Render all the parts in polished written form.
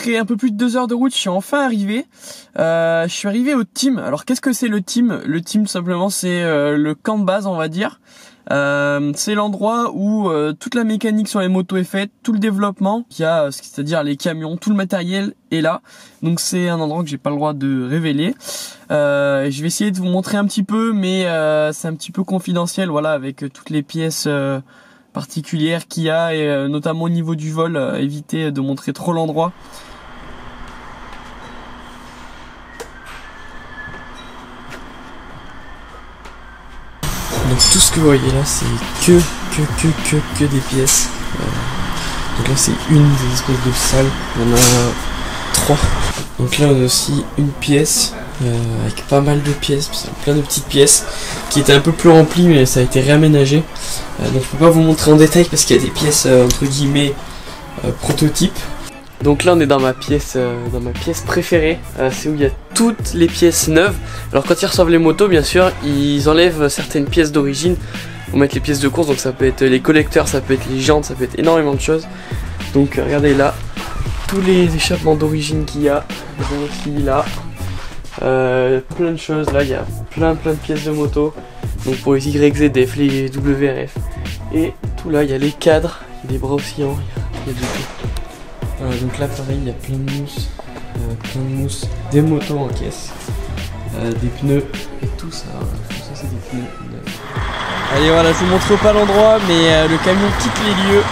après un peu plus de 2 heures de route, je suis enfin arrivé. Je suis arrivé au team. Alors qu'est-ce que c'est le team? Le team, tout simplement, c'est le camp de base, on va dire. C'est l'endroit où toute la mécanique sur les motos est faite, tout le développement qu'il y a, c'est-à-dire les camions, tout le matériel est là. Donc c'est un endroit que j'ai pas le droit de révéler. Je vais essayer de vous montrer un petit peu, mais c'est un petit peu confidentiel, voilà, avec toutes les pièces particulières qu'il y a, et notamment au niveau du vol, éviter de montrer trop l'endroit. Donc tout ce que vous voyez là, c'est que des pièces. Donc là c'est une des espèces de salles, on a 3. Donc là on a aussi une pièce avec pas mal de pièces, plein de petites pièces qui étaient un peu plus remplies, mais ça a été réaménagé. Donc je peux pas vous montrer en détail parce qu'il y a des pièces entre guillemets prototypes. Donc là on est dans ma pièce préférée, c'est où il y a toutes les pièces neuves. Alors quand ils reçoivent les motos, bien sûr, ils enlèvent certaines pièces d'origine pour mettre les pièces de course. Donc ça peut être les collecteurs, ça peut être les jantes, ça peut être énormément de choses. Donc regardez là, tous les échappements d'origine qu'il y a, aussi là, plein de choses. Là il y a plein de pièces de moto. Donc pour les YZF, les WRF, et tout là il y a les cadres, il y a des bras oscillants, il y a du tout. Donc là pareil, il y a plein de mousse, des motos en caisse, des pneus et tout ça c'est des pneus neufs. Allez voilà, je vous montre pas l'endroit, mais le camion quitte les lieux.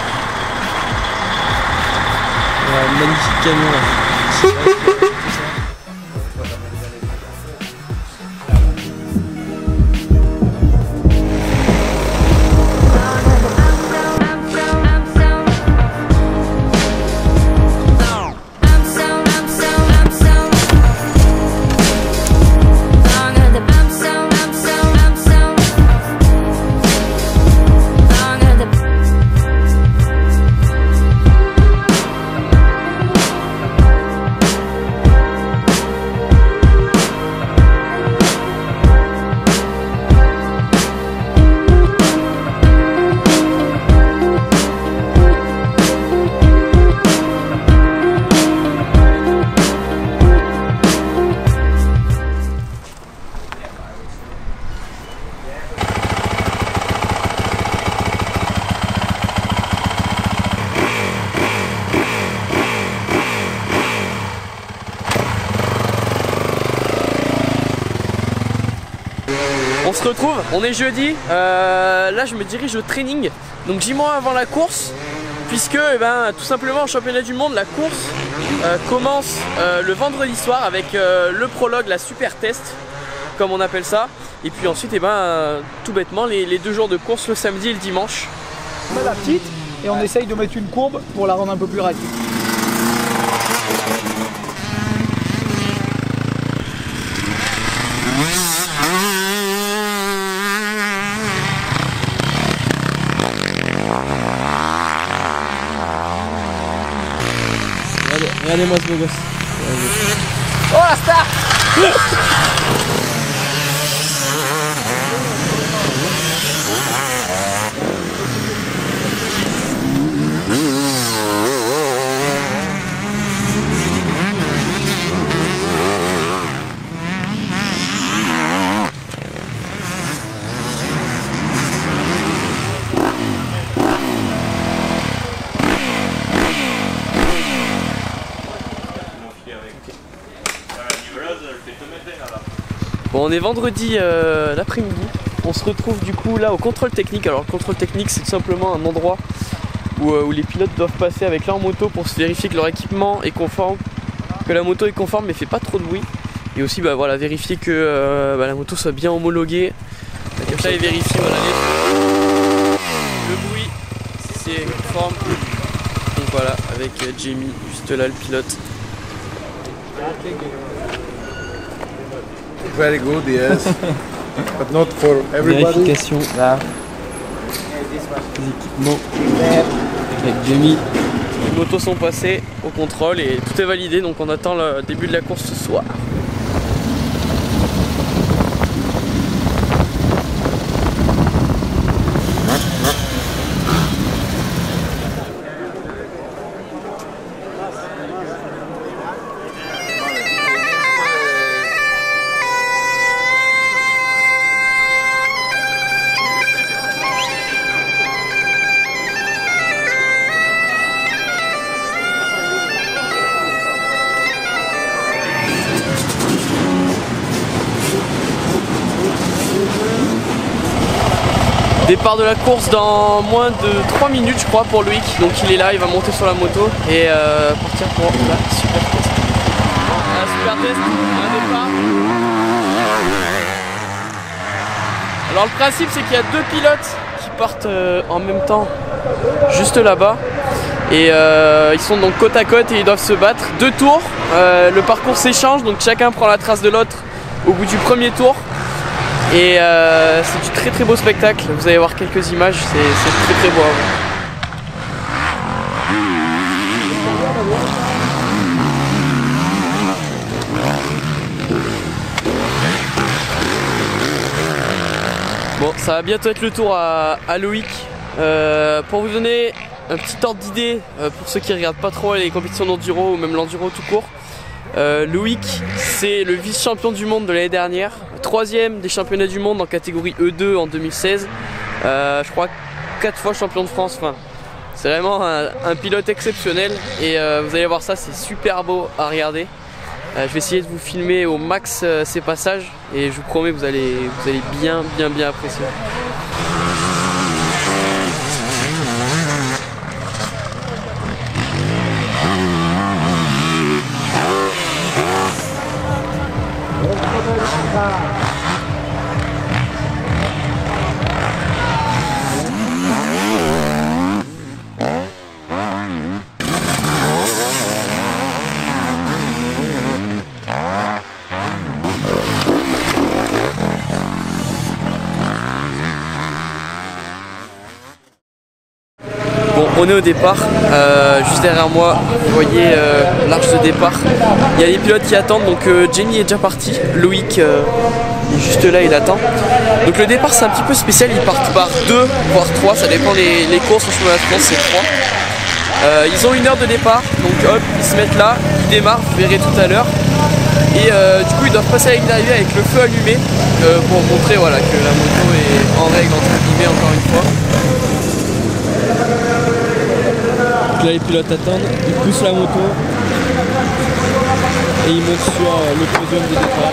Voilà, magnifique camion là. On se retrouve, on est jeudi, là je me dirige au training, donc 10 mois avant la course, puisque tout simplement au championnat du monde, la course commence le vendredi soir avec le prologue, la super test, comme on appelle ça, et puis ensuite tout bêtement les 2 jours de course, le samedi et le dimanche. On met la petite et on essaye de mettre une courbe pour la rendre un peu plus rapide. Regardez-moi ce beau gosse. Oh la star! Bon, on est vendredi l'après-midi, on se retrouve du coup là au contrôle technique. Alors le contrôle technique, c'est tout simplement un endroit où les pilotes doivent passer avec leur moto pour se vérifier que leur équipement est conforme, que la moto est conforme mais fait pas trop de bruit, et aussi voilà, vérifier que la moto soit bien homologuée. Comme ça ils vérifient voilà, le bruit, si c'est conforme. Donc voilà, avec Jamie juste là, le pilote. Very good, yes, but not for everybody. Vérification là, les équipements avec Jamie. Les motos sont passées au contrôle et tout est validé, donc on attend le début de la course ce soir. Départ de la course dans moins de 3 minutes je crois pour Loïc. Donc il est là, il va monter sur la moto et partir pour la super test. La super test, un départ. Alors le principe c'est qu'il y a deux pilotes qui partent en même temps juste là-bas. Et ils sont donc côte à côte et ils doivent se battre. 2 tours, le parcours s'échange, donc chacun prend la trace de l'autre au bout du premier tour. Et c'est du très très beau spectacle, vous allez voir quelques images, c'est très très beau à voir. Bon, ça va bientôt être le tour à Loïc. Pour vous donner un petit ordre d'idée, pour ceux qui ne regardent pas trop les compétitions d'enduro ou même l'enduro tout court, Loïc c'est le vice-champion du monde de l'année dernière, 3e des championnats du monde en catégorie E2 en 2016, je crois 4 fois champion de France. Enfin, c'est vraiment un pilote exceptionnel et vous allez voir ça, c'est super beau à regarder. Je vais essayer de vous filmer au max ces passages et je vous promets vous allez bien apprécier. Bon, on est au départ, juste derrière moi, vous voyez l'arche de départ. Il y a les pilotes qui attendent, donc Jenny est déjà parti, Loïc est juste là, il attend. Donc le départ c'est un petit peu spécial, ils partent par 2 voire 3, ça dépend les courses, en ce moment de France c'est 3. Ils ont 1 heure de départ, donc hop, ils se mettent là, ils démarrent, vous verrez tout à l'heure. Et du coup ils doivent passer à la ligne d'arrivée avec le feu allumé pour montrer voilà, que la moto est en règle entre guillemets encore une fois. Donc là les pilotes attendent, ils poussent la moto et ils montent sur le podium de départ.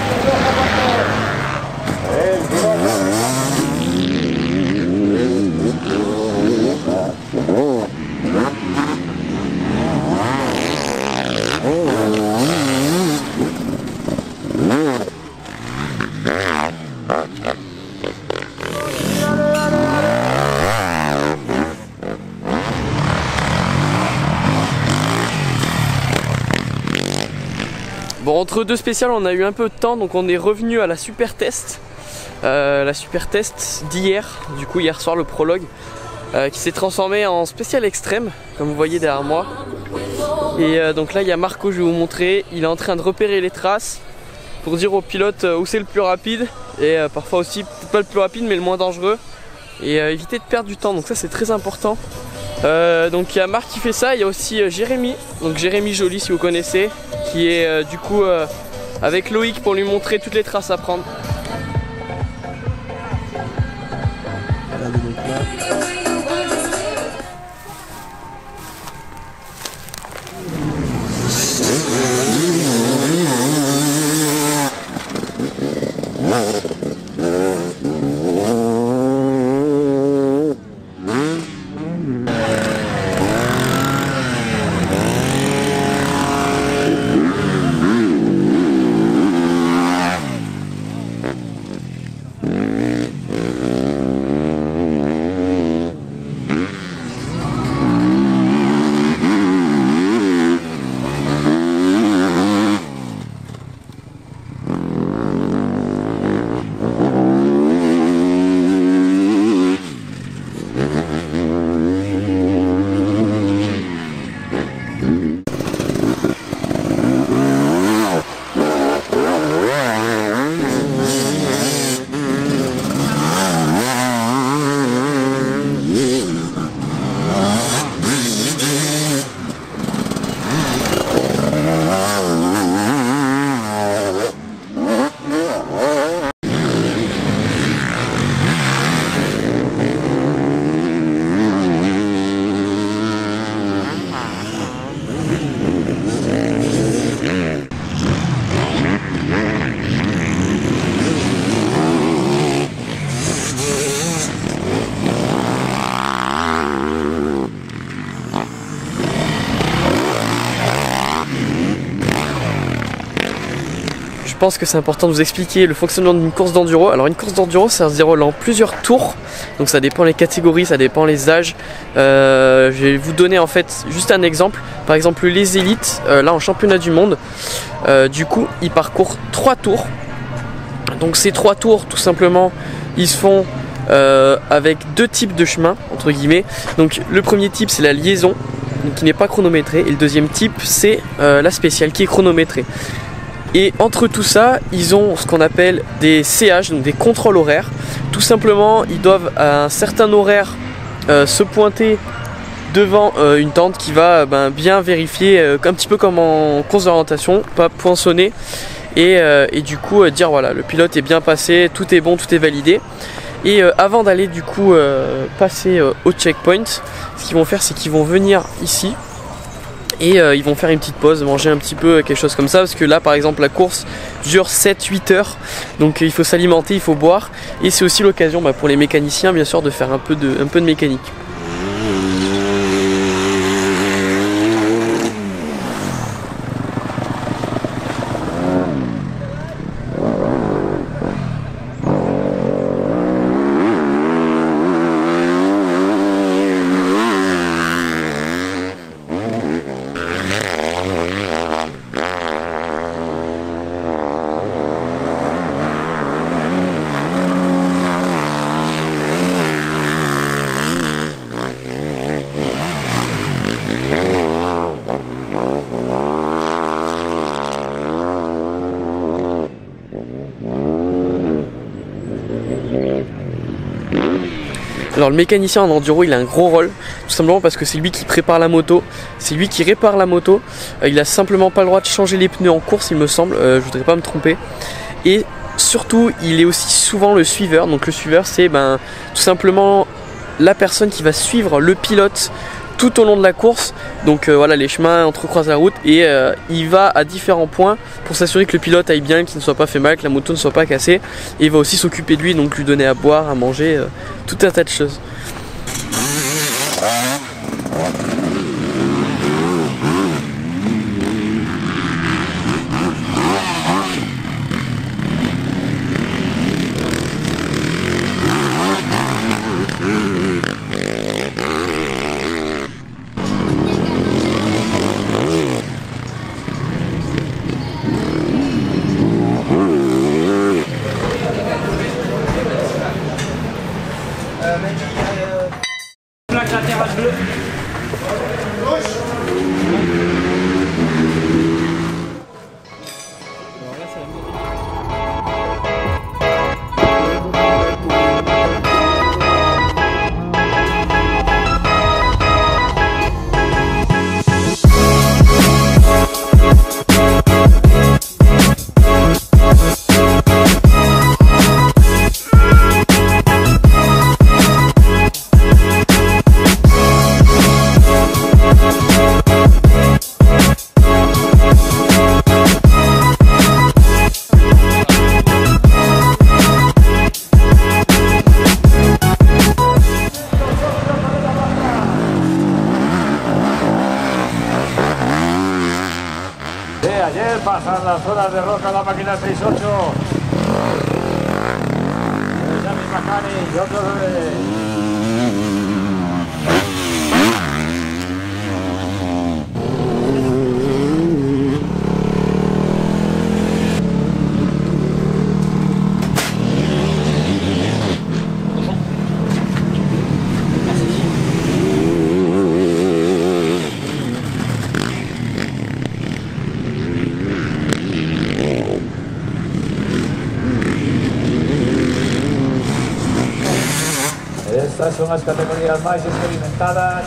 Bon, entre deux spéciales on a eu un peu de temps, donc on est revenu à la super test. La super test d'hier, du coup hier soir le prologue, qui s'est transformé en spécial extrême, comme vous voyez derrière moi. Et donc là il y a Marco, je vais vous montrer, il est en train de repérer les traces pour dire aux pilotes où c'est le plus rapide et parfois aussi, peut-être pas le plus rapide mais le moins dangereux, et éviter de perdre du temps, donc ça c'est très important. Donc il y a Marc qui fait ça, il y a aussi Jérémy, donc Jérémy Joly si vous connaissez, qui est du coup avec Loïc pour lui montrer toutes les traces à prendre. Regardez donc là. pense que c'est important de vous expliquer le fonctionnement d'une course d'enduro. Alors une course d'enduro, ça se déroule en plusieurs tours, donc ça dépend les catégories, ça dépend les âges. Je vais vous donner en fait juste un exemple. Par exemple les élites, là en championnat du monde, du coup ils parcourent 3 tours. Donc ces 3 tours tout simplement ils se font avec 2 types de chemins entre guillemets. Donc le premier type c'est la liaison, donc, qui n'est pas chronométrée, et le deuxième type c'est la spéciale qui est chronométrée. Et entre tout ça, ils ont ce qu'on appelle des CH, donc des contrôles horaires. Tout simplement, ils doivent à un certain horaire se pointer devant une tente qui va bien vérifier, un petit peu comme en course d'orientation, pas poinçonner. Et du coup dire voilà, le pilote est bien passé, tout est bon, tout est validé. Et avant d'aller du coup passer au checkpoint, ce qu'ils vont faire c'est qu'ils vont venir ici. Et ils vont faire une petite pause, manger un petit peu, quelque chose comme ça, parce que là par exemple la course dure 7-8 heures, donc il faut s'alimenter, il faut boire, et c'est aussi l'occasion pour les mécaniciens bien sûr de faire un peu de mécanique. Alors le mécanicien en enduro il a un gros rôle, tout simplement parce que c'est lui qui prépare la moto, c'est lui qui répare la moto, il a simplement pas le droit de changer les pneus en course il me semble, je voudrais pas me tromper. Et surtout il est aussi souvent le suiveur, donc le suiveur c'est tout simplement la personne qui va suivre le pilote tout au long de la course. Donc voilà, les chemins entrecroisent la route et il va à différents points pour s'assurer que le pilote aille bien, qu'il ne soit pas fait mal, que la moto ne soit pas cassée. Et il va aussi s'occuper de lui, donc lui donner à boire, à manger, tout un tas de choses. Plaque latérale bleue. Ayer pasan las horas de roca la máquina 38. Yami Makani y otros Estas son las categorías más experimentadas.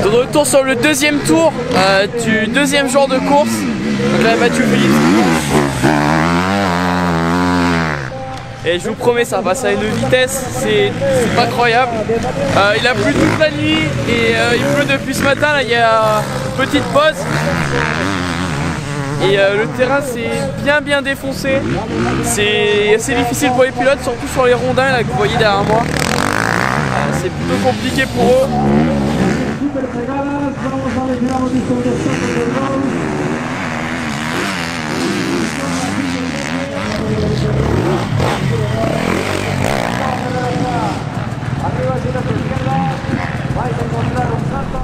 De retour sur le deuxième tour du deuxième jour de course. Donc là, Mathieu Philippe. Et je vous promets, ça passe à une vitesse, c'est incroyable. Il a plu toute la nuit et il pleut depuis ce matin. Là, il y a une petite pause. Et le terrain c'est bien défoncé. C'est assez difficile pour les pilotes, surtout sur les rondins là, que vous voyez derrière moi. C'est plutôt compliqué pour eux. Arriba hacia tu izquierda, vais a encontrar un salto.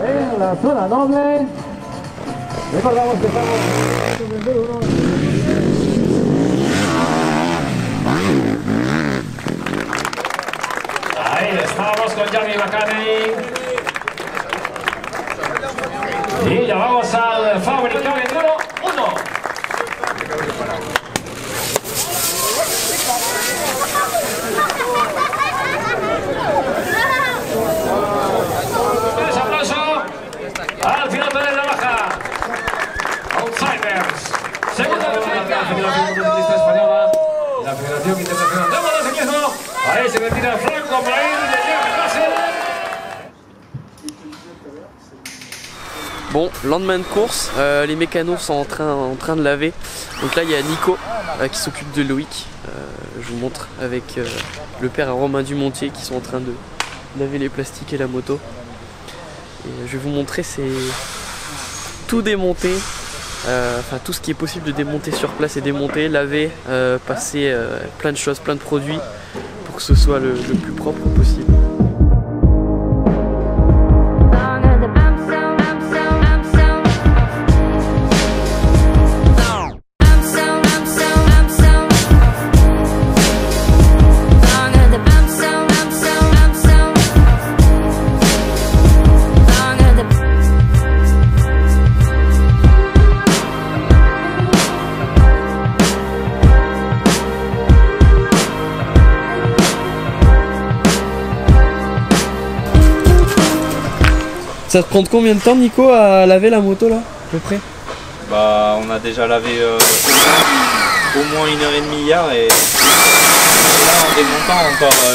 En la zona doble, recordamos que estamos desde uno. Ahí estamos con Gianni Macani. Y ya vamos al fabricado enduro 1. Un aplauso al piloto de la baja. Outsiders. Segunda de la Federación Automovilista Española. La Federación Internacional de Motociclismo. Ahí se retira Franco Brain de Jeff Russell. Bon, lendemain de course, les mécanos sont en train de laver. Donc là il y a Nico qui s'occupe de Loïc. Je vous montre avec le père et Romain Dumontier qui sont en train de laver les plastiques et la moto. Et je vais vous montrer, c'est tout démonter, enfin tout ce qui est possible de démonter sur place et démonter, laver, passer plein de choses, plein de produits pour que ce soit le plus propre possible. Ça te prend combien de temps, Nico, à laver la moto là, à peu près? Bah, on a déjà lavé au moins 1h30 hier et là en démontant encore 1h30.